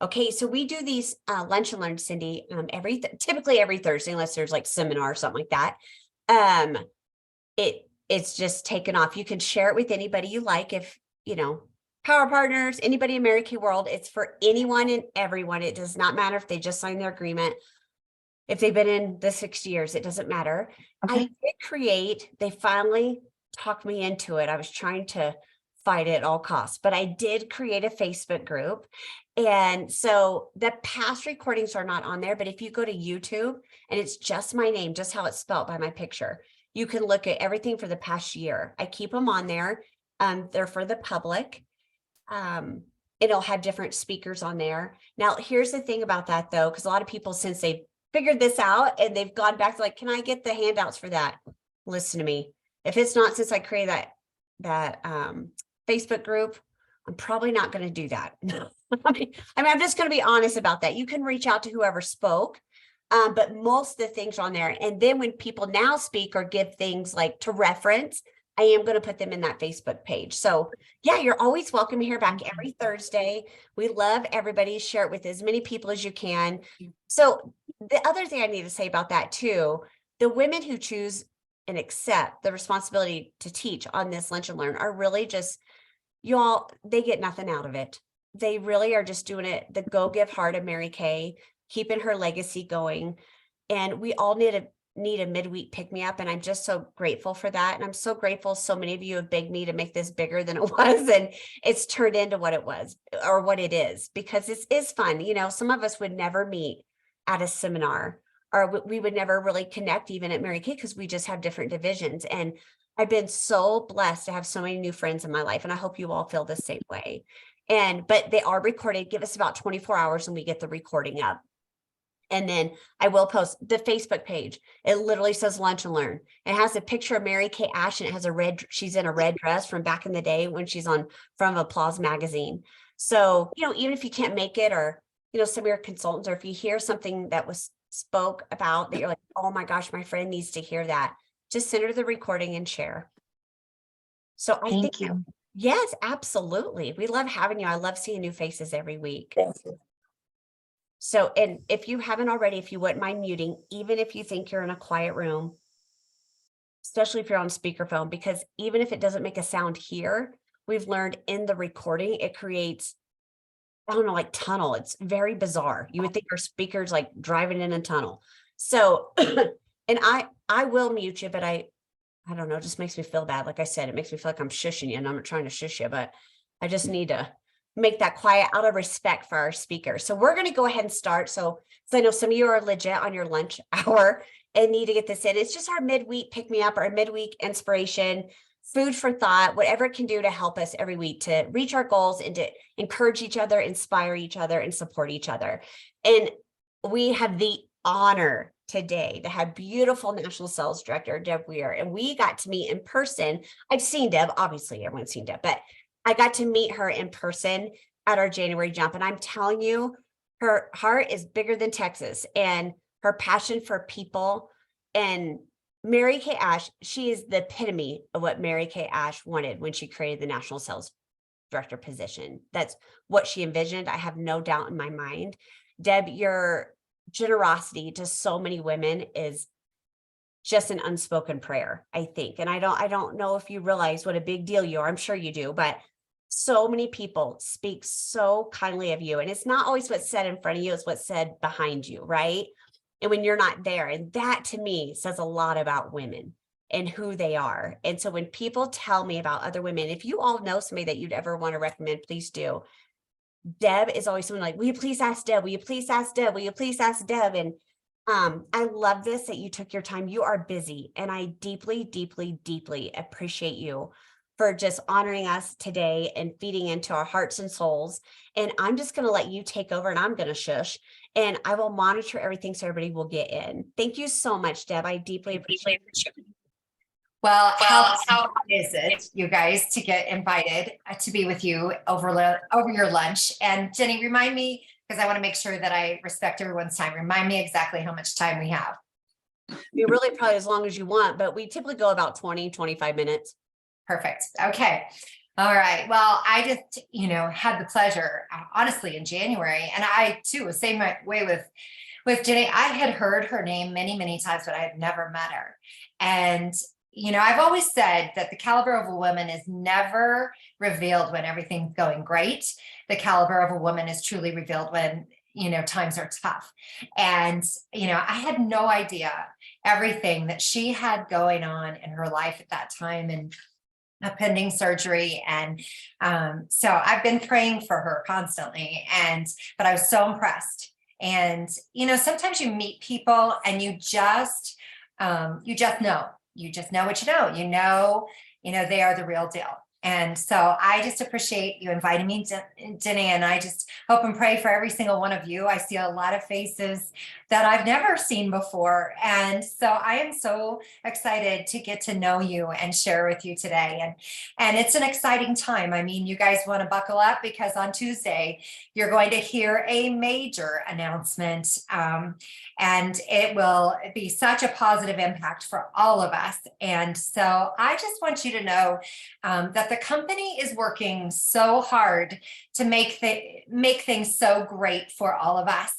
Okay, so we do these lunch and learn, Cindy, typically every Thursday, unless there's like seminar or something like that. It's just taken off. You can share it with anybody you like. If power partners, anybody in Mary Kay world, it's for anyone and everyone. It does not matter if they just signed their agreement, if they've been in the 60 years, it doesn't matter. Okay. They finally talked me into it. I was trying to fight it at all costs, but I did create a Facebook group. And so the past recordings are not on there, but if you go to YouTube and it's just my name, just how it's spelled by my picture, you can look at everything for the past year. I keep them on there. They're for the public. It'll have different speakers on there. Now, here's the thing about that though, because a lot of people, since they've figured this out and they've gone back to like, can I get the handouts for that? Listen to me. If it's not since I created that Facebook group, I'm probably not going to do that. I'm just going to be honest about that. You can reach out to whoever spoke, but most of the things are on there. And then when people now speak or give things like to reference, I am going to put them in that Facebook page. So yeah, you're always welcome here back every Thursday. We love everybody. Share it with as many people as you can. So the other thing I need to say about that too, the women who choose and accept the responsibility to teach on this Lunch and Learn are really just, y'all, they get nothing out of it. They really are just doing it, the go give heart of Mary Kay, keeping her legacy going. And we all need a midweek pick me up. And I'm just so grateful for that. And I'm so grateful so many of you have begged me to make this bigger than it was. And it's turned into what it was or what it is, because this is fun. Some of us would never meet at a seminar, or we would never really connect even at Mary Kay because we just have different divisions. And I've been so blessed to have so many new friends in my life. And I hope you all feel the same way. But they are recorded. Give us about 24 hours and we get the recording up. And then I will post the Facebook page. It literally says Lunch and Learn. It has a picture of Mary Kay Ash, and it has she's in a red dress from back in the day when she's on from Applause magazine. So, even if you can't make it, or, some of your consultants, or if you hear something that was spoke about that you're like, oh my gosh, my friend needs to hear that, just send her the recording and share. So Thank you. Yes, absolutely. We love having you. I love seeing new faces every week. Thank you. So, and if you haven't already, if you wouldn't mind muting, even if you think you're in a quiet room, especially if you're on speakerphone, because even if it doesn't make a sound here, we've learned in the recording, it creates, I don't know, like tunnel. It's very bizarre. You would think our speakers like driving in a tunnel. So, and I will mute you, but I don't know, it just makes me feel bad. Like I said, it makes me feel like I'm shushing you, and I'm not trying to shush you, but I just need to make that quiet out of respect for our speaker. So we're going to go ahead and start. So I know some of you are legit on your lunch hour and need to get this in. It's just our midweek pick me up, or midweek inspiration, food for thought, whatever it can do to help us every week to reach our goals and to encourage each other, inspire each other, and support each other. And we have the honor today to have beautiful National Sales Director, Deb Wehrer, and we got to meet in person. I've seen Deb, obviously everyone's seen Deb, but I got to meet her in person at our January jump. And I'm telling you, her heart is bigger than Texas, and her passion for people. And Mary Kay Ash, she is the epitome of what Mary Kay Ash wanted when she created the National Sales Director position. That's what she envisioned. I have no doubt in my mind. Deb, your generosity to so many women is just an unspoken prayer, I think. And I don't know if you realize what a big deal you are. I'm sure you do, but so many people speak so kindly of you. And it's not always what's said in front of you, it's what's said behind you, right? And when you're not there, and that to me says a lot about women and who they are. And so when people tell me about other women, if you all know somebody that you'd ever want to recommend, please do. Deb is always someone like, will you please ask Deb? Will you please ask Deb? Will you please ask Deb? And I love this, that you took your time. You are busy. And I deeply, deeply, deeply appreciate you for just honoring us today and feeding into our hearts and souls. And I'm just going to let you take over, and I'm going to shush, and I will monitor everything so everybody will get in. Thank you so much, Deb. I deeply appreciate it. Well, how is it, you guys, to get invited to be with you over your lunch? And Jenny, remind me, because I want to make sure that I respect everyone's time. Remind me exactly how much time we have. You really probably as long as you want, but we typically go about 20, 25 minutes. Perfect. Okay. All right. Well, I just, had the pleasure, honestly, in January, and I too was same way with Jenny. I had heard her name many, many times, but I had never met her. And I've always said that the caliber of a woman is never revealed when everything's going great. The caliber of a woman is truly revealed when times are tough. And I had no idea everything that she had going on in her life at that time, and a pending surgery. And so I've been praying for her constantly. But I was so impressed. And sometimes you meet people and you just know what they are the real deal. And so I just appreciate you inviting me, Jenny, and I just hope and pray for every single one of you. I see a lot of faces that I've never seen before. And so I am so excited to get to know you and share with you today. And it's an exciting time. I mean, you guys want to buckle up, because on Tuesday, you're going to hear a major announcement. And it will be such a positive impact for all of us. And so I just want you to know that the company is working so hard to make things so great for all of us.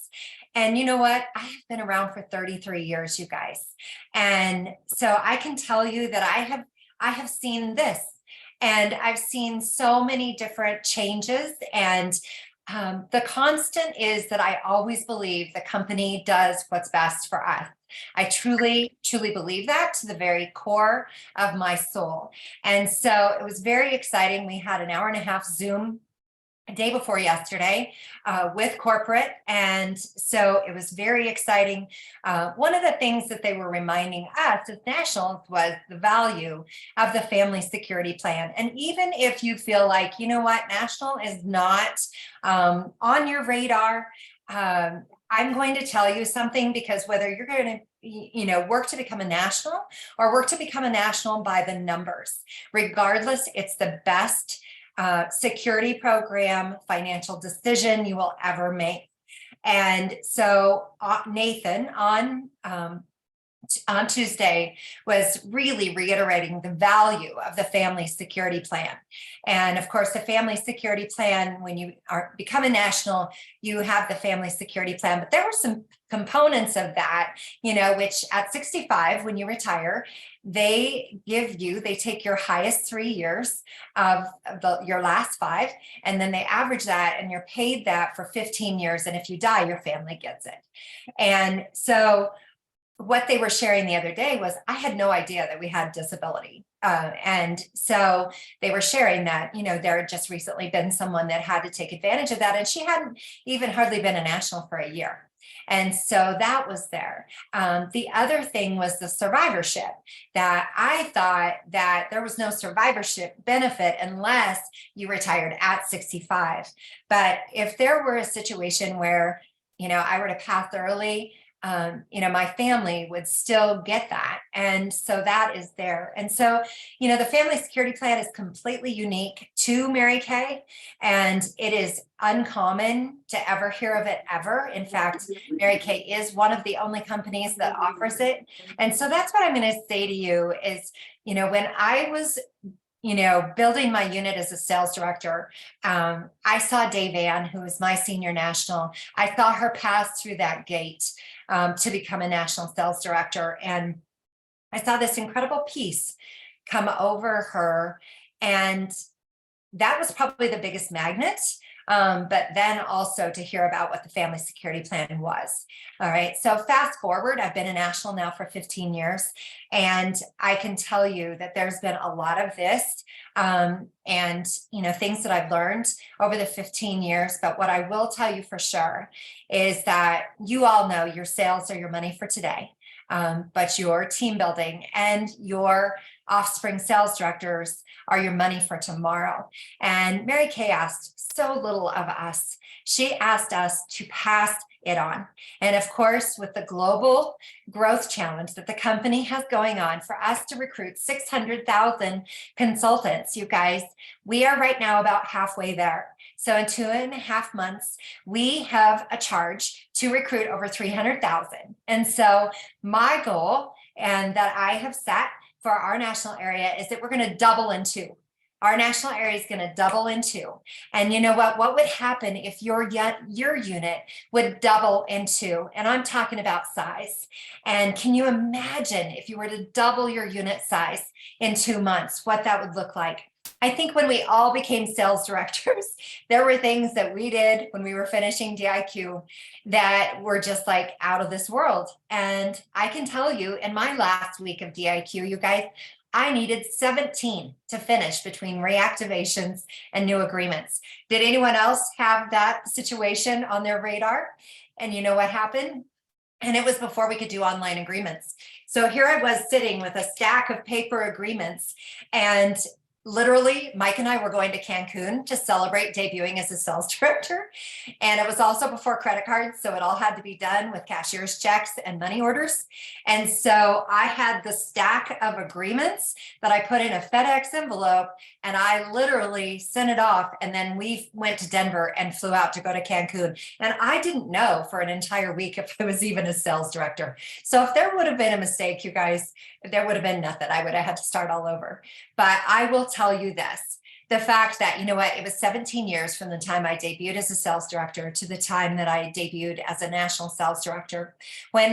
And you know what? I have been around for 33 years, you guys. And so I can tell you that I have seen this, and I've seen so many different changes. And the constant is that I always believe the company does what's best for us. I truly, truly believe that to the very core of my soul. And so it was very exciting. We had an hour and a half Zoom a day before yesterday with corporate. And so it was very exciting. One of the things that they were reminding us as nationals was the value of the family security plan. And even if you feel like, you know what, national is not on your radar, I'm going to tell you something, because whether you're going to work to become a national or work to become a national by the numbers, regardless, it's the best security program, financial decision you will ever make. And so Nathan on Tuesday was really reiterating the value of the family security plan. And of course, the family security plan, when you become a national, you have the family security plan, but there were some components of that, which at 65, when you retire, they take your highest 3 years of your last 5, and then they average that, and you're paid that for 15 years. And if you die, your family gets it. And so what they were sharing the other day was, I had no idea that we had disability. And so they were sharing that, there had just recently been someone that had to take advantage of that. And she hadn't even hardly been a national for a year. And so that was there. The other thing was the survivorship, that I thought that there was no survivorship benefit unless you retired at 65. But if there were a situation where, I were to pass early, my family would still get that. And so that is there. And so, the family security plan is completely unique to Mary Kay, and it is uncommon to ever hear of it ever. In fact, Mary Kay is one of the only companies that offers it. And so that's what I'm going to say to you is, when I was building my unit as a sales director, I saw Dave Ann, who was my senior national. I saw her pass through that gate to become a national sales director. And I saw this incredible peace come over her. And that was probably the biggest magnet. But then also to hear about what the family security plan was. All right. So fast forward, I've been a national now for 15 years. And I can tell you that there's been a lot of this and, things that I've learned over the 15 years. But what I will tell you for sure is that you all know your sales are your money for today. But your team building and your offspring sales directors are your money for tomorrow. And Mary Kay asked so little of us. She asked us to pass it on. And of course, with the global growth challenge that the company has going on, for us to recruit 600,000 consultants, you guys, we are right now about halfway there. So in 2.5 months, we have a charge to recruit over 300,000. And so my goal, and that I have set for our national area, is that we're going to double in 2. Our national area is going to double in two. And you know what? What would happen if your unit would double in two? And I'm talking about size. And can you imagine if you were to double your unit size in 2 months, what that would look like? I think when we all became sales directors, there were things that we did when we were finishing DIQ that were just like out of this world. And I can tell you, in my last week of DIQ, you guys, I needed 17 to finish between reactivations and new agreements. Did anyone else have that situation on their radar? And you know what happened? And it was before we could do online agreements. So here I was sitting with a stack of paper agreements, and literally Mike and I were going to Cancun to celebrate debuting as a sales director. And it was also before credit cards. So it all had to be done with cashier's checks and money orders. And so I had the stack of agreements that I put in a FedEx envelope, and I literally sent it off. And then we went to Denver and flew out to go to Cancun. And I didn't know for an entire week if I was even a sales director. So if there would have been a mistake, you guys, there would have been nothing. I would have had to start all over. But I will tell you this, the fact that, you know what, it was 17 years from the time I debuted as a sales director to the time that I debuted as a national sales director. When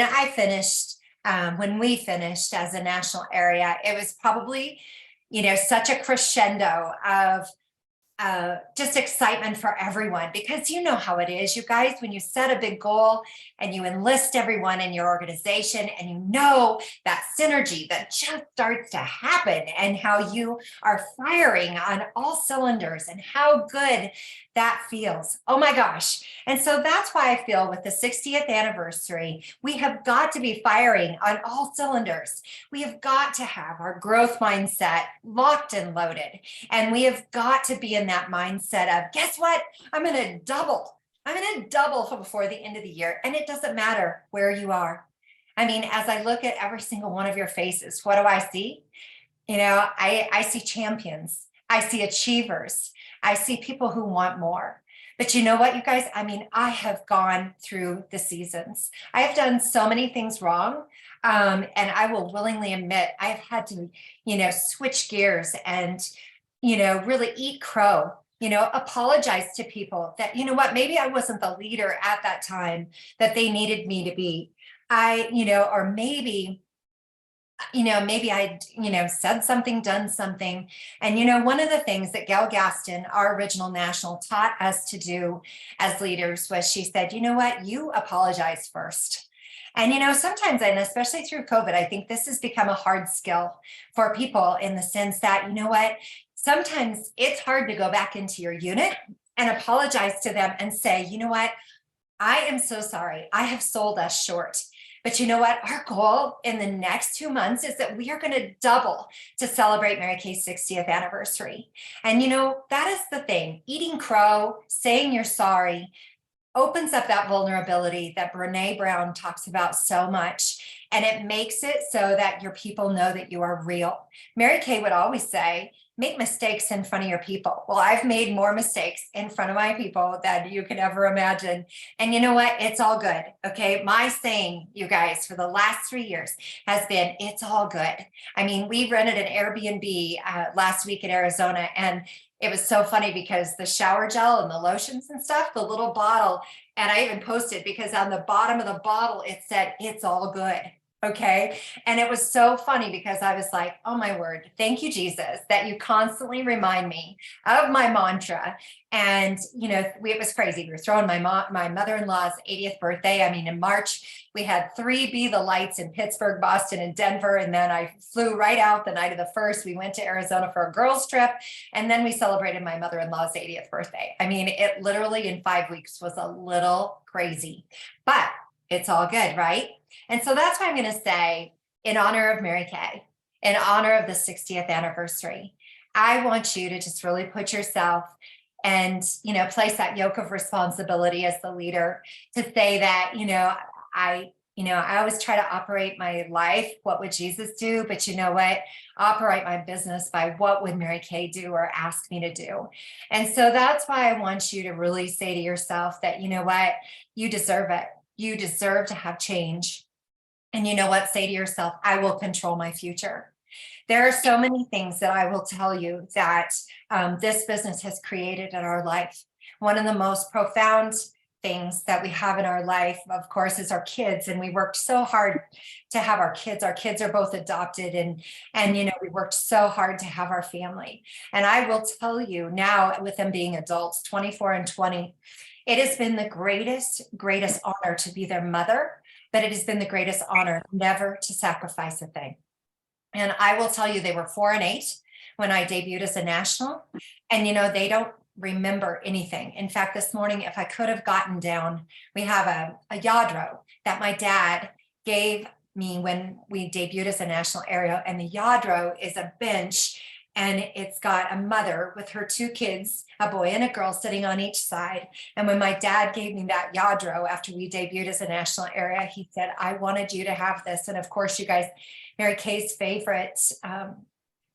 we finished as a national area, it was probably, such a crescendo of just excitement for everyone, because you know how it is, you guys, when you set a big goal and you enlist everyone in your organization, and you know that synergy that just starts to happen, and how you are firing on all cylinders, and how good that feels. Oh my gosh. And so that's why I feel with the 60th anniversary, we have got to be firing on all cylinders. We have got to have our growth mindset locked and loaded. And we have got to be in that mindset of, guess what? I'm going to double. I'm going to double before the end of the year. And it doesn't matter where you are. I mean, as I look at every single one of your faces, what do I see? I see champions. I see achievers. I see people who want more. But you know what, you guys? I mean, I have gone through the seasons. I have done so many things wrong. And I will willingly admit, I've had to, switch gears and, really eat crow, apologize to people that, you know what, maybe I wasn't the leader at that time that they needed me to be. Or maybe I, said something, done something. And, one of the things that Gail Gaston, our original national, taught us to do as leaders was, she said, you know what, you apologize first. And, sometimes, and especially through COVID, I think this has become a hard skill for people, in the sense that, you know what, sometimes it's hard to go back into your unit and apologize to them and say, you know what, I am so sorry. I have sold us short. But you know what? Our goal in the next 2 months is that we are going to double to celebrate Mary Kay's 60th anniversary. And that is the thing. Eating crow, saying you're sorry, opens up that vulnerability that Brene Brown talks about so much. And it makes it so that your people know that you are real. Mary Kay would always say, make mistakes in front of your people. Well, I've made more mistakes in front of my people than you could ever imagine. And you know what? It's all good. Okay. My saying, you guys, for the last 3 years has been, it's all good. I mean, we rented an Airbnb last week in Arizona, and it was so funny because the shower gel and the lotions and stuff, the little bottle, and I even posted, because on the bottom of the bottle, it said, it's all good. Okay. And it was so funny, because I was like, oh my word, thank you, Jesus, that you constantly remind me of my mantra. And, it was crazy. We were throwing my mother-in-law's 80th birthday. I mean, in March, we had 3 Be the Lights in Pittsburgh, Boston, and Denver. And then I flew right out the night of the first. We went to Arizona for a girls' trip. And then we celebrated my mother-in-law's 80th birthday. I mean, it literally in 5 weeks was a little crazy, but it's all good, right? And so that's why I'm going to say, in honor of Mary Kay, in honor of the 60th anniversary, I want you to just really put yourself and, place that yoke of responsibility as the leader, to say that, I always try to operate my life. What would Jesus do? But you know what? Operate my business by what would Mary Kay do or ask me to do? And so that's why I want you to really say to yourself that, you know what? You deserve it. You deserve to have change. And you know what? Say to yourself, I will control my future. There are so many things that I will tell you that this business has created in our life. One of the most profound things that we have in our life, of course, is our kids. And we worked so hard to have our kids. Our kids are both adopted, and we worked so hard to have our family. And I will tell you now, with them being adults, 24 and 20, it has been the greatest honor to be their mother, but it has been the greatest honor never to sacrifice a thing. And I will tell you, they were 4 and 8 when I debuted as a national. And, they don't remember anything. In fact, this morning, if I could have gotten down, we have a yadro that my dad gave me when we debuted as a national area. And the yadro is a bench, and it's got a mother with her 2 kids, a boy and a girl, sitting on each side. And when my dad gave me that yadro after we debuted as a national area, he said, "I wanted you to have this." And of course, you guys, Mary Kay's favorite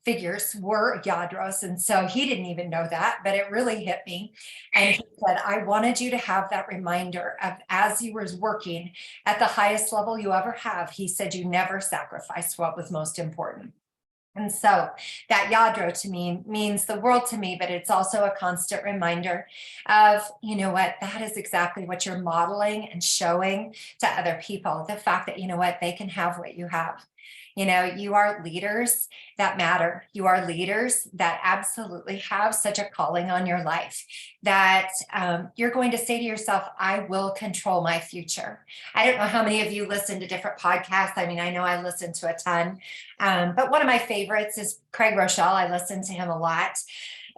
figures were yadros. And so he didn't even know that, but it really hit me. And he said, "I wanted you to have that reminder of, as you were working at the highest level you ever have," he said, "you never sacrificed what was most important." And so that yadro to me means the world to me, but it's also a constant reminder of, that is exactly what you're modeling and showing to other people. The fact that, they can have what you have. You are leaders that matter. You are leaders that absolutely have such a calling on your life that you're going to say to yourself, "I will control my future." I don't know how many of you listen to different podcasts. I mean, I know I listen to a ton, but one of my favorites is Craig Rochelle. I listen to him a lot.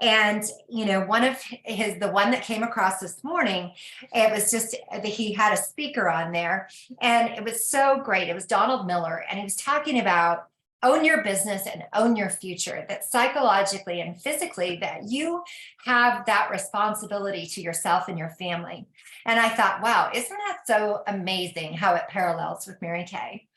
And, one of the one that came across this morning, it was just that he had a speaker on there, and it was so great. It was Donald Miller, and he was talking about own your business and own your future, that psychologically and physically that you have that responsibility to yourself and your family. And I thought, wow, isn't that so amazing how it parallels with Mary Kay?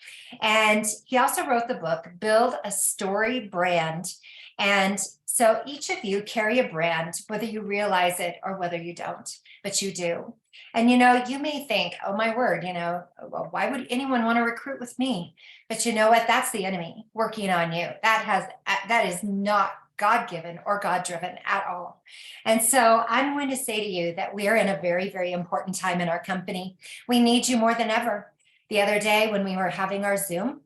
And he also wrote the book, Build a Story Brand. And so each of you carry a brand, whether you realize it or whether you don't, but you do. And, you may think, oh, my word, well, why would anyone want to recruit with me? But you know what? That's the enemy working on you. That is not God-given or God-driven at all. And so I'm going to say to you that we are in a very, very important time in our company. We need you more than ever. The other day when we were having our Zoom,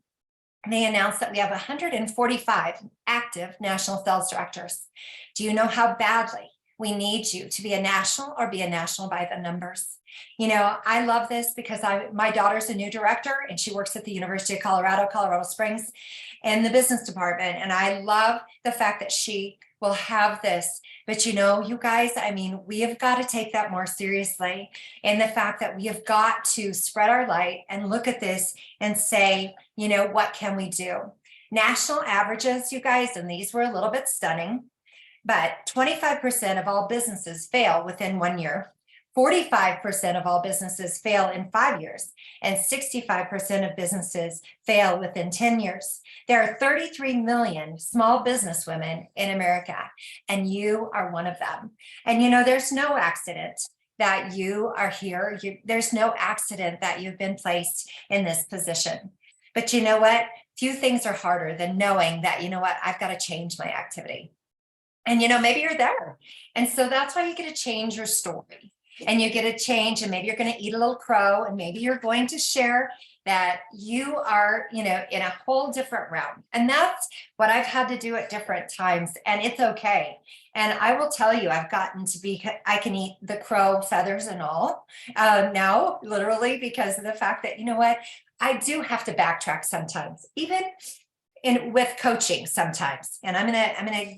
they announced that we have 145 active national sales directors. Do you know how badly we need you to be a national or be a national by the numbers? I love this because my daughter's a new director, and she works at the University of Colorado Springs in the business department. And I love the fact that she will have this. But you guys, we have got to take that more seriously, in the fact that we have got to spread our light and look at this and say, what can we do? National averages, you guys, and these were a little bit stunning, but 25% of all businesses fail within 1 year. 45% of all businesses fail in 5 years, and 65% of businesses fail within 10 years. There are 33 million small business women in America, and you are one of them. And there's no accident that you are here. There's no accident that you've been placed in this position. But you know what? Few things are harder than knowing that, I've got to change my activity. And maybe you're there. And so that's why you get to change your story. And you get a change, and maybe you're going to eat a little crow, and maybe you're going to share that you are, in a whole different realm. And that's what I've had to do at different times, and it's okay. And I will tell you, I've gotten to be, I can eat the crow feathers and all now, literally, because of the fact that, I do have to backtrack sometimes, even with coaching sometimes. And I'm gonna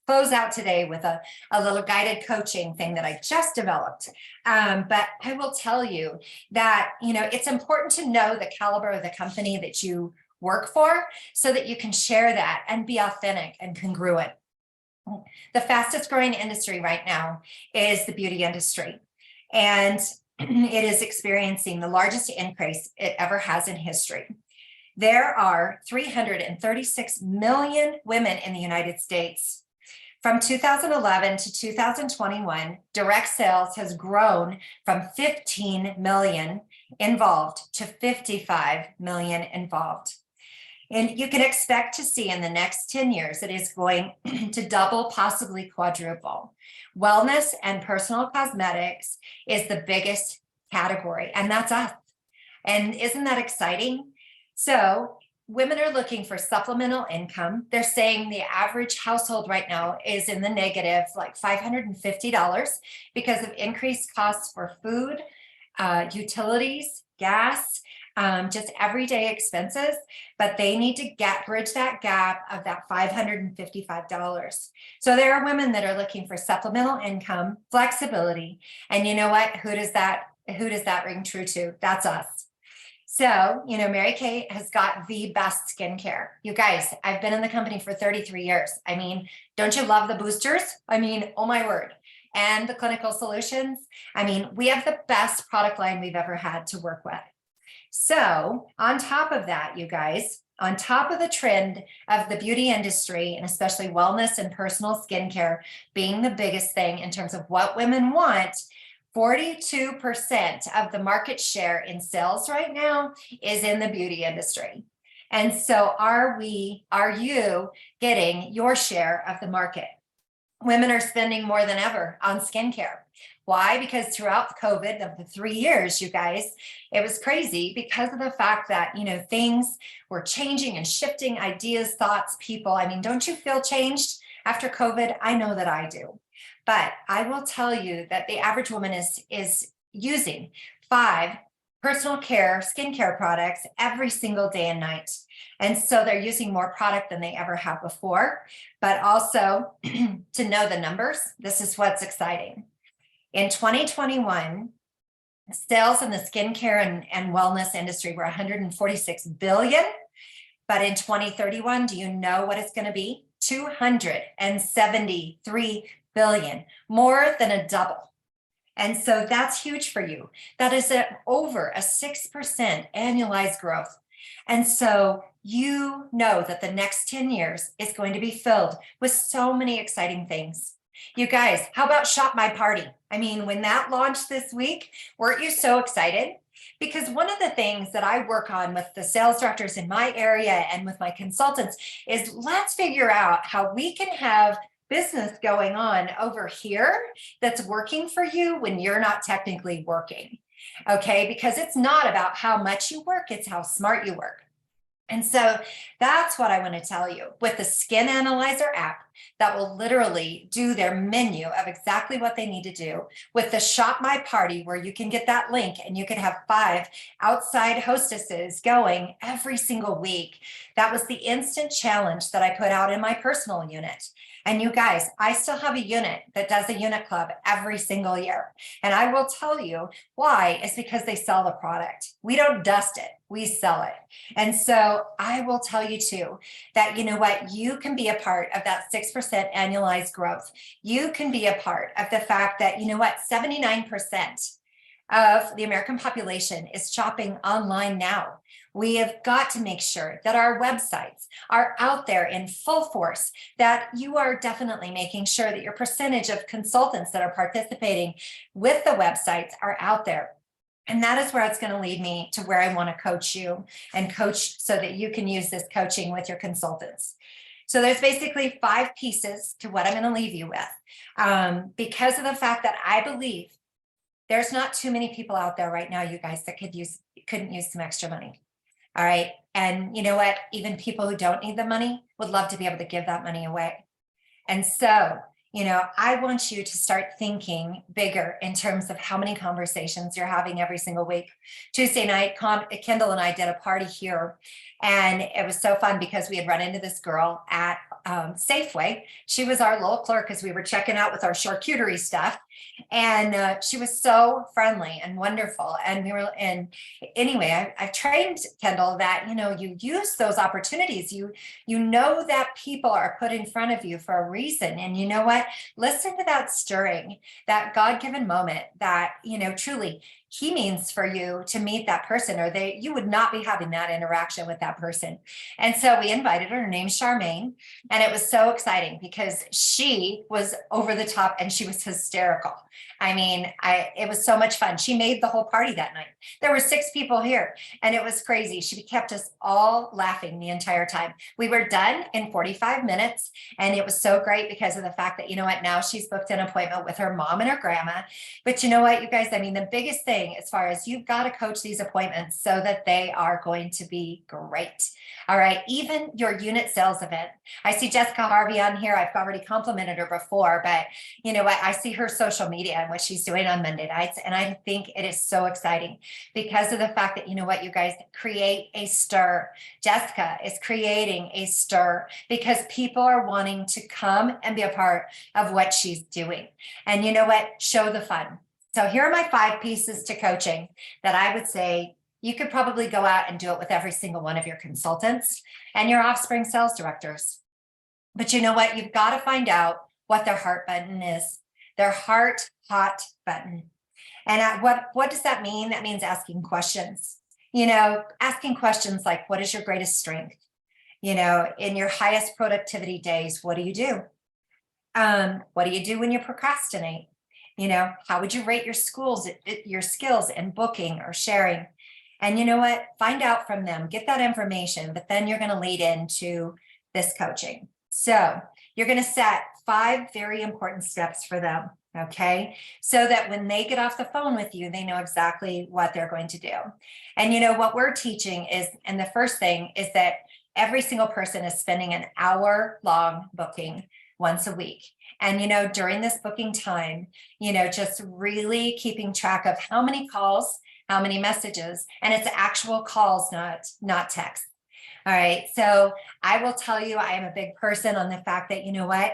close out today with a little guided coaching thing that I just developed. But I will tell you that, it's important to know the caliber of the company that you work for, so that you can share that and be authentic and congruent. The fastest growing industry right now is the beauty industry. And it is experiencing the largest increase it ever has in history. There are 336 million women in the United States. From 2011 to 2021, direct sales has grown from 15 million involved to 55 million involved. And you can expect to see in the next 10 years, it is going to double, possibly see in the next 10 years, it is going to double, possibly quadruple. Wellness and personal cosmetics is the biggest category, and that's us. And isn't that exciting? So women are looking for supplemental income. They're saying the average household right now is in the negative, like $550 because of increased costs for food, utilities, gas, just everyday expenses, but they need to bridge that gap of that $555. So there are women that are looking for supplemental income, flexibility, and you know what? Who does that ring true to? That's us. So, Mary Kay has got the best skincare. You guys, I've been in the company for 33 years. I mean, don't you love the boosters? I mean, oh my word. And the clinical solutions. I mean, we have the best product line we've ever had to work with. So on top of that, you guys, on top of the trend of the beauty industry and especially wellness and personal skincare being the biggest thing in terms of what women want, 42% of the market share in sales right now is in the beauty industry. And so are you getting your share of the market? Women are spending more than ever on skincare. Why? Because throughout COVID of the 3 years, you guys, it was crazy because of the fact that, things were changing and shifting, ideas, thoughts, people. I mean, don't you feel changed after COVID? I know that I do. But I will tell you that the average woman is using 5 personal care, skincare products every single day and night. And so they're using more product than they ever have before. But also to know the numbers, this is what's exciting. In 2021, sales in the skincare and wellness industry were 146 billion. But in 2031, do you know what it's going to be? 273 billion, more than a double. And so that's huge for you. That is over a 6% annualized growth. And so you know that the next 10 years is going to be filled with so many exciting things. You guys, how about Shop My Party? I mean, when that launched this week, weren't you so excited? Because one of the things that I work on with the sales directors in my area and with my consultants is let's figure out how we can have business going on over here that's working for you when you're not technically working. Okay, because it's not about how much you work, it's how smart you work. And so that's what I want to tell you with the Skin Analyzer app that will literally do their menu of exactly what they need to do, with the Shop My Party where you can get that link and you can have 5 outside hostesses going every single week. That was the instant challenge that I put out in my personal unit. And you guys, I still have a unit that does a unit club every single year. And I will tell you why. It's because they sell the product. We don't dust it, we sell it. And so I will tell you too, that you know what, you can be a part of that 6% annualized growth. You can be a part of the fact that, you know what, 79% of the American population is shopping online now. We have got to make sure that our websites are out there in full force, that you are definitely making sure that your percentage of consultants that are participating with the websites are out there. And that is where it's going to lead me to where I want to coach you and coach so that you can use this coaching with your consultants. So there's basically 5 pieces to what I'm going to leave you with, because of the fact that I believe there's not too many people out there right now, you guys, that couldn't use some extra money. All right. And you know what? Even people who don't need the money would love to be able to give that money away. And so, I want you to start thinking bigger in terms of how many conversations you're having every single week. Tuesday night, Kendall and I did a party here, and it was so fun because we had run into this girl at Safeway. She was our little clerk as we were checking out with our charcuterie stuff. And she was so friendly and wonderful. And anyway, I've trained Kendall that, you use those opportunities. You know that people are put in front of you for a reason. And you know what? Listen to that stirring, that God-given moment that, truly he means for you to meet that person, or you would not be having that interaction with that person. And so we invited her. Her name's Charmaine. And it was so exciting because she was over the top and she was hysterical. hysterical. I mean, it was so much fun. She made the whole party that night. There were 6 people here and it was crazy. She kept us all laughing the entire time. We were done in 45 minutes and it was so great because of the fact that, you know what, now she's booked an appointment with her mom and her grandma. But you know what, you guys, I mean, the biggest thing as far as you've got to coach these appointments so that they are going to be great. All right. Even your unit sales event. I see Jessica Harvey on here. I've already complimented her before, but you know what? I see her social media and what she's doing on Monday nights. And I think it is so exciting because of the fact that, you know what, you guys create a stir. Jessica is creating a stir because people are wanting to come and be a part of what she's doing. And you know what? Show the fun. So here are my 5 pieces to coaching that I would say you could probably go out and do it with every single one of your consultants and your offspring sales directors. But you know what? You've got to find out what their heart button is, their heart hot button. And what does that mean? That means asking questions. You know, asking questions like, what is your greatest strength? You know, in your highest productivity days, what do you do? What do you do when you procrastinate? You know, how would you rate your skills in booking or sharing? And you know what? Find out from them, get that information, but then you're going to lead into this coaching. So you're going to set 5 very important steps for them. Okay. So that when they get off the phone with you, they know exactly what they're going to do. And you know, what we're teaching is, and the first thing is that every single person is spending an hour-long booking once a week. And, you know, during this booking time, you know, just really keeping track of how many calls, how many messages, and it's actual calls, not text. All right. So I will tell you, I am a big person on the fact that, you know what,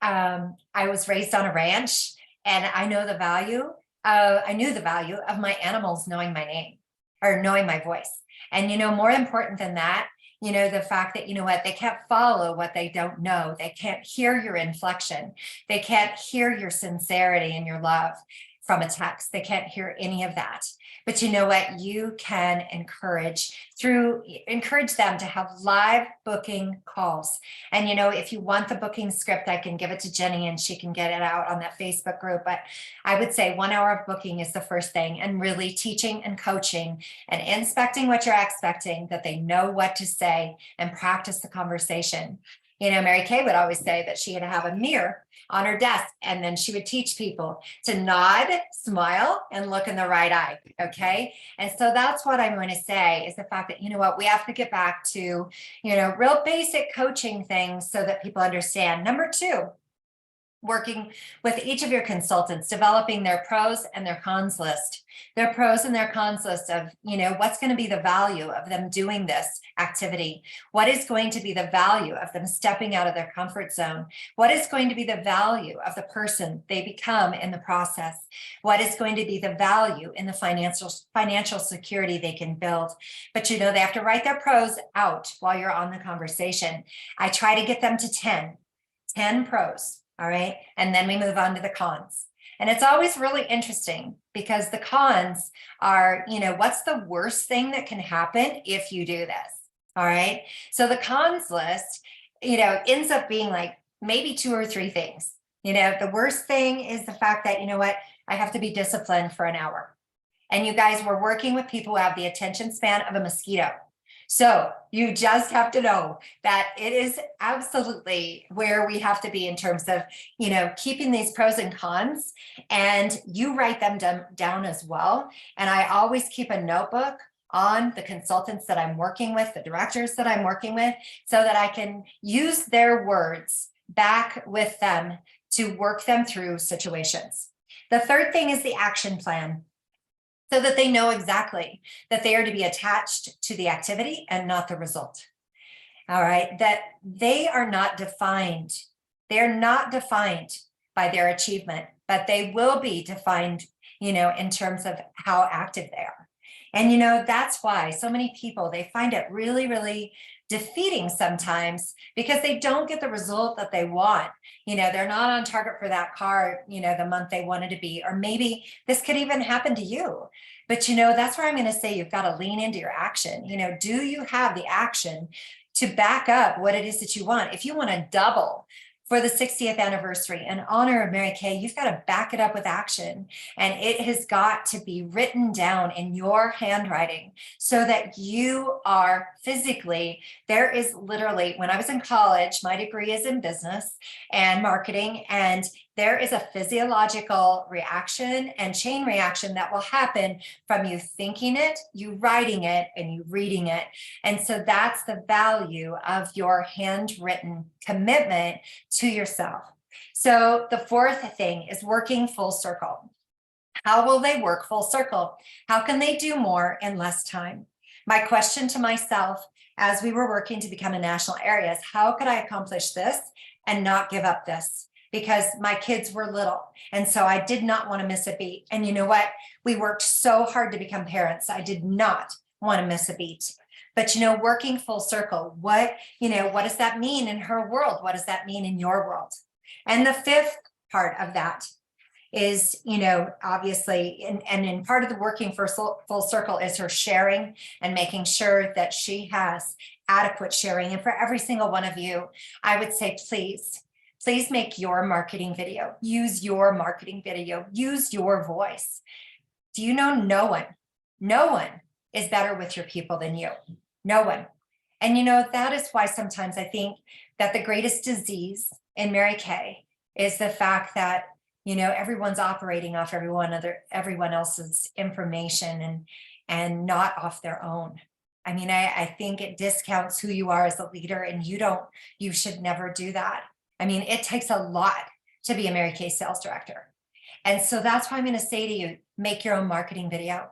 I was raised on a ranch and I know the value. I knew the value of my animals knowing my name or knowing my voice. And, you know, more important than that, you know, the fact that, you know what, they can't follow what they don't know. They can't hear your inflection. They can't hear your sincerity and your love from a text. They can't hear any of that. But you know what? You can encourage them to have live booking calls. And, you know, if you want the booking script, I can give it to Jenny and she can get it out on that Facebook group. But I would say 1 hour of booking is the first thing, and really teaching and coaching and inspecting what you're expecting, that they know what to say and practice the conversation. You know, Mary Kay would always say that she had to have a mirror on her desk, and then she would teach people to nod, smile, and look in the right eye. Okay. And so that's what I'm going to say is the fact that, you know what, we have to get back to, you know, real basic coaching things so that people understand. Number 2, working with each of your consultants, developing their pros and their cons list, their pros and their cons list of, you know, what's going to be the value of them doing this activity? What is going to be the value of them stepping out of their comfort zone? What is going to be the value of the person they become in the process? What is going to be the value in the financial security they can build? But, you know, they have to write their pros out while you're on the conversation. I try to get them to 10 pros. All right. And then we move on to the cons. And it's always really interesting because the cons are, you know, what's the worst thing that can happen if you do this? All right. So the cons list, you know, ends up being like maybe 2 or 3 things. You know, the worst thing is the fact that, you know what, I have to be disciplined for an hour. And you guys, we're working with people who have the attention span of a mosquito. So you just have to know that it is absolutely where we have to be in terms of, you know, keeping these pros and cons, and you write them down as well. And I always keep a notebook on the consultants that I'm working with, the directors that I'm working with, so that I can use their words back with them to work them through situations. The third thing is the action plan, so that they know exactly that they are to be attached to the activity and not the result. All right, that they are not defined. They're not defined by their achievement, but they will be defined, you know, in terms of how active they are. And, you know, that's why so many people, they find it really, really defeating sometimes because they don't get the result that they want. You know, they're not on target for that car, you know, the month they wanted to be, or maybe this could even happen to you. But, you know, that's where I'm going to say you've got to lean into your action. You know, do you have the action to back up what it is that you want? If you want to double for the 60th anniversary in honor of Mary Kay, you've got to back it up with action. And it has got to be written down in your handwriting so that you are physically, there is literally, when I was in college, my degree is in business and marketing, and there is a physiological reaction and chain reaction that will happen from you thinking it, you writing it, and you reading it. And so that's the value of your handwritten commitment to yourself. So the fourth thing is working full circle. How will they work full circle? How can they do more in less time? My question to myself as we were working to become a national area is, how could I accomplish this and not give up this? Because my kids were little. And so I did not want to miss a beat. And you know what? We worked so hard to become parents. I did not want to miss a beat. But, working full circle, what does that mean in her world? What does that mean in your world? And the fifth part of that is, obviously, and in part of the working for full circle is her sharing and making sure that she has adequate sharing. And for every single one of you, I would say, please make your marketing video, use your marketing video, use your voice. Do you know no one is better with your people than you? No one. And that is why sometimes I think that the greatest disease in Mary Kay is the fact that, everyone's operating off everyone else's information and not off their own. I mean, I think it discounts who you are as a leader, and you should never do that. I mean, it takes a lot to be a Mary Kay sales director. And so that's why I'm going to say to you, make your own marketing video.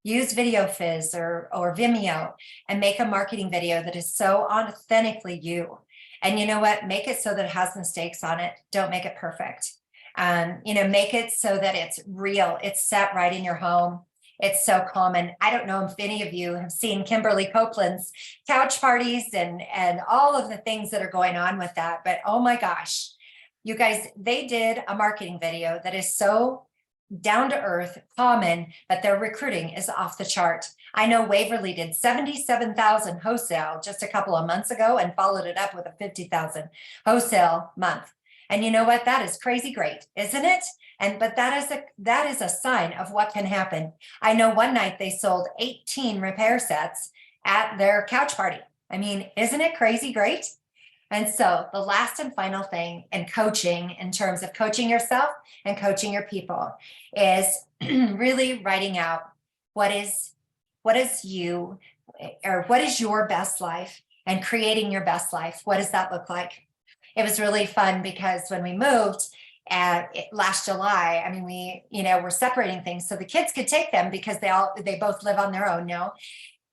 Use Video Fizz or Vimeo and make a marketing video that is so authentically you. And you know what? Make it so that it has mistakes on it. Don't make it perfect. Make it so that it's real. It's set right in your home. It's so common. I don't know if any of you have seen Kimberly Copeland's couch parties and all of the things that are going on with that. But oh my gosh, you guys, they did a marketing video that is so down to earth, common, but their recruiting is off the chart. I know Waverly did 77,000 wholesale just a couple of months ago and followed it up with a 50,000 wholesale month. And you know what? That is crazy great, isn't it? But that is a sign of what can happen. I know one night they sold 18 repair sets at their couch party. I mean, isn't it crazy great? And so the last and final thing in coaching, in terms of coaching yourself and coaching your people, is really writing out what is you, or what is your best life, and creating your best life. What does that look like? It was really fun because when we moved last July, I mean, we, we're separating things so the kids could take them because they both live on their own now.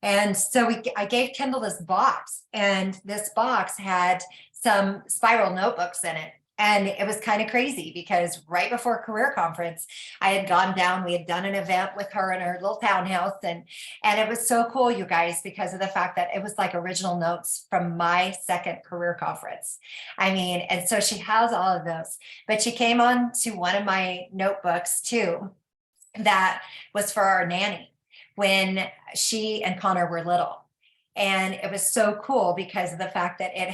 And so I gave Kendall this box, and this box had some spiral notebooks in it. And it was kind of crazy because right before career conference, I had gone down, we had done an event with her in her little townhouse. And it was so cool, you guys, because of the fact that it was like original notes from my second career conference. I mean, and so she has all of those, but she came on to one of my notebooks too, that was for our nanny when she and Connor were little. And it was so cool because of the fact that I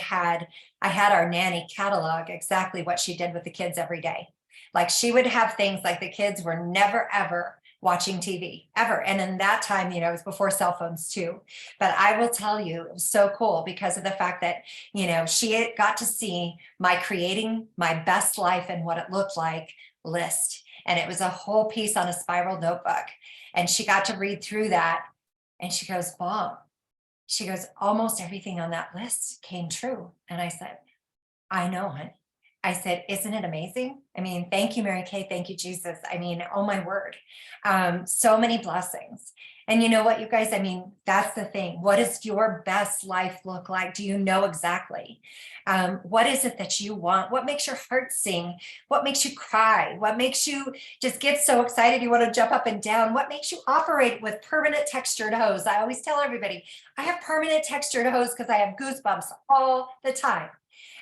had our nanny catalog exactly what she did with the kids every day. Like she would have things like the kids were never, ever watching TV ever. And in that time, it was before cell phones too. But I will tell you, it was so cool because of the fact that, she got to see my creating my best life and what it looked like list. And it was a whole piece on a spiral notebook. And she got to read through that. And she goes, Mom, she goes, almost everything on that list came true. And I said, I know, honey. I said, isn't it amazing? I mean, thank you, Mary Kay. Thank you, Jesus. I mean, oh my word. So many blessings. And you know what, you guys, I mean, that's the thing. What does your best life look like? Do you know exactly? What is it that you want? What makes your heart sing? What makes you cry? What makes you just get so excited you want to jump up and down? What makes you operate with permanent textured hose? I always tell everybody, I have permanent textured hose because I have goosebumps all the time.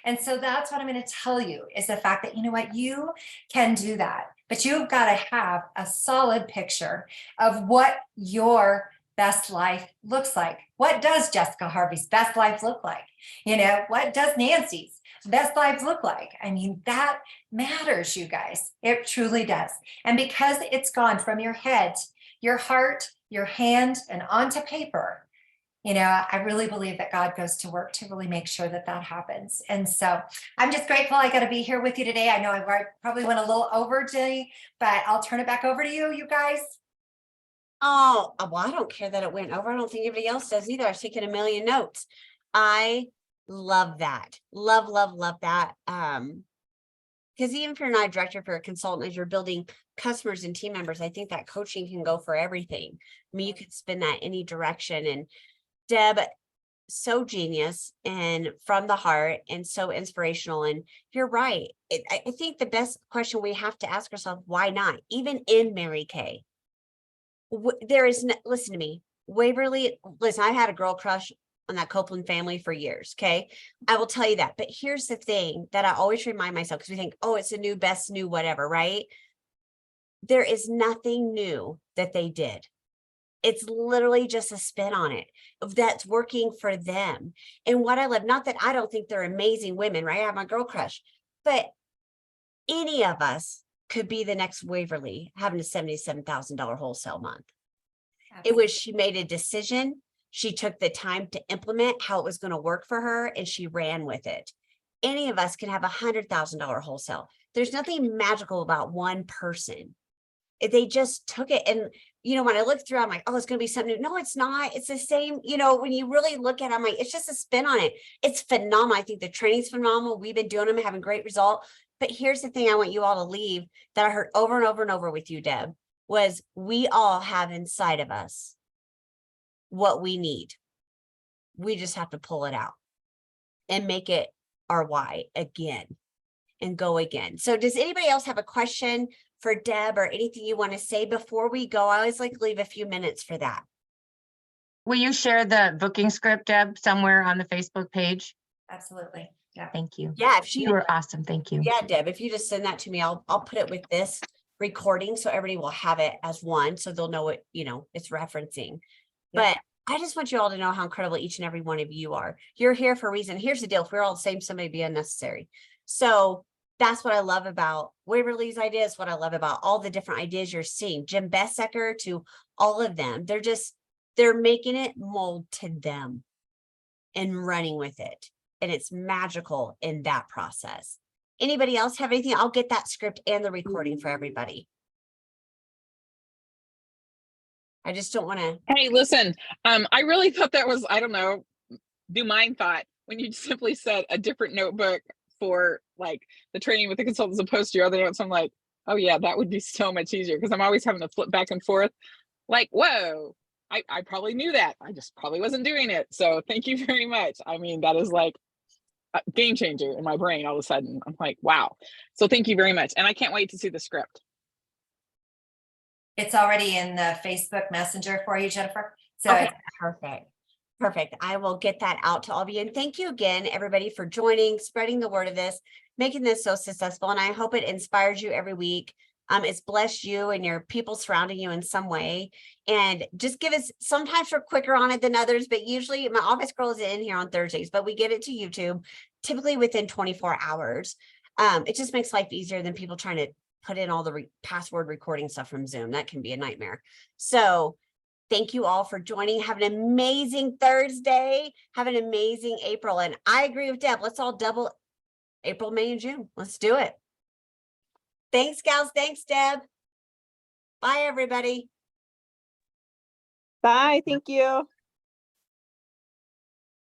And so that's what I'm going to tell you is the fact that, you know what, you can do that, but you've got to have a solid picture of what your best life looks like. What does Jessica Harvey's best life look like? What does Nancy's? best lives look like. I mean, that matters, you guys. It truly does. And because it's gone from your head, your heart, your hand, and onto paper, I really believe that God goes to work to really make sure that that happens. And so I'm just grateful I got to be here with you today. I know I probably went a little over, Jenny, but I'll turn it back over to you, you guys. Oh, well, I don't care that it went over. I don't think anybody else does either. I've taken a million notes. I love that. Love, love, love that. Because even if you're not a director, if you're a consultant, as you're building customers and team members, I think that coaching can go for everything. I mean, you could spin that any direction. And Deb, so genius and from the heart and so inspirational. And you're right. I think the best question we have to ask ourselves, why not? Even in Mary Kay, there is no, listen to me, Waverly, listen, I had a girl crush on that Copeland family for years. Okay. I will tell you that. But here's the thing that I always remind myself, because we think, oh, it's a new, best new, whatever, right? There is nothing new that they did. It's literally just a spin on it that's working for them. And what I love, not that I don't think they're amazing women, right? I have my girl crush, but any of us could be the next Waverly having a $77,000 wholesale month. It was, she made a decision. She took the time to implement how it was going to work for her, and she ran with it. Any of us can have $100,000 wholesale. There's nothing magical about one person. If they just took it, and when I look through, I'm like, oh, it's going to be something new. No, it's not. It's the same. When you really look at it, I'm like, it's just a spin on it. It's phenomenal. I think the training's phenomenal. We've been doing them, having great result. But here's the thing I want you all to leave that I heard over and over and over with you, Deb, was we all have inside of us what we need. We just have to pull it out and make it our why again and go again. So does anybody else have a question for Deb or anything you want to say before we go? I always like to leave a few minutes for that. Will you share the booking script, Deb, somewhere on the Facebook page? Absolutely. Yeah. Thank you. Yeah, You were awesome. Thank you. Yeah, Deb, if you just send that to me, I'll put it with this recording so everybody will have it as one, so they'll know what it's referencing. But I just want you all to know how incredible each and every one of you are. You're here for a reason. Here's the deal. If we're all the same, somebody be unnecessary. So that's what I love about Waverly's ideas, what I love about all the different ideas you're seeing, Jim Bessecker to all of them. They're making it mold to them and running with it. And it's magical in that process. Anybody else have anything? I'll get that script and the recording for everybody. I just don't want to. Hey, listen, I really thought that was, I don't know, do mine thought when you simply said a different notebook for like the training with the consultants opposed to your other notes. I'm like, oh yeah, that would be so much easier because I'm always having to flip back and forth. Like, whoa, I probably knew that. I just probably wasn't doing it. So thank you very much. I mean, that is like a game changer in my brain all of a sudden. I'm like, wow. So thank you very much. And I can't wait to see the script. It's already in the Facebook Messenger for you, Jennifer. So Okay, perfect. Perfect. I will get that out to all of you. And thank you again, everybody, for joining, spreading the word of this, making this so successful. And I hope it inspires you every week. It's blessed you and your people surrounding you in some way. And just give us, sometimes we're quicker on it than others, but usually my office girl is in here on Thursdays, but we get it to YouTube typically within 24 hours. It just makes life easier than people trying to put in all the password recording stuff from Zoom. That can be a nightmare. So thank you all for joining. Have an amazing Thursday. Have an amazing April. And I agree with Deb. Let's all double April, May, and June. Let's do it. Thanks, gals. Thanks, Deb. Bye, everybody. Bye. Thank you.